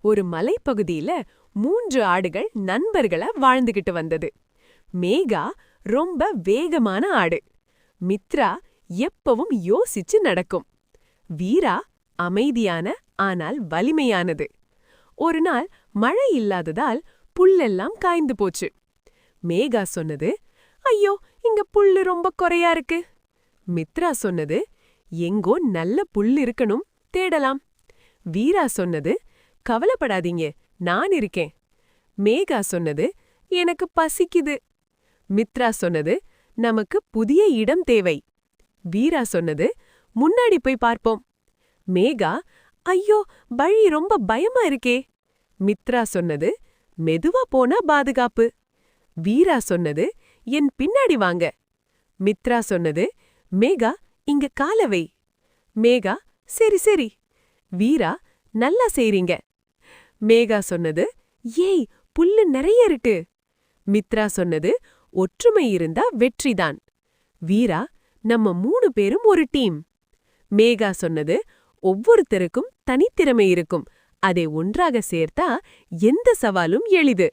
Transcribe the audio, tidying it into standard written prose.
ஒரு மலைப்பகுதியில 3 ஆடுகள் நண்பர்களா வாழ்ந்துகிட்டு வந்தது. மேகா ரொம்ப வேகமான ஆடு. மித்ரா எப்பவும் யோசிச்சு நடக்கும். வீரா அமைதியான ஆனால் வலிமையானது. ஒரு நாள் மழை இல்லாததால் புல்லெல்லாம் காய்ந்து போச்சு. மேகா சொன்னது, ஐயோ, இங்க புல்லு ரொம்ப குறையா இருக்கு. மித்ரா சொன்னது, எங்கோ நல்ல புல் இருக்கணும், தேடலாம். வீரா சொன்னது, கவலைப்படாதீங்க, நான் இருக்கேன். மேகா சொன்னது, எனக்கு பசிக்குது. மித்ரா சொன்னது, நமக்கு புதிய இடம் தேவை. வீரா சொன்னது, முன்னாடி போய் பார்ப்போம். மேகா, ஐயோ, வழி ரொம்ப பயமா இருக்கே. மித்ரா சொன்னது, மெதுவா போனா பாதுகாப்பு. வீரா சொன்னது, என் பின்னாடி வாங்க. மித்ரா சொன்னது, மேகா, இங்க கால வை. மேகா, சரி சரி. வீரா, நல்லா செய்றீங்க. மேகா சொன்னது, ஏய், புல்லு நிறைய இருக்கு. மித்ரா சொன்னது, ஒற்றுமை இருந்தா வெற்றிதான். வீரா, நம்ம 3 பேரும் ஒரு டீம். மேகா சொன்னது, ஒவ்வொருத்தருக்கும் தனித்திறமை இருக்கும், அதை ஒன்றாக சேர்த்தா எந்த சவாலும் எளிது.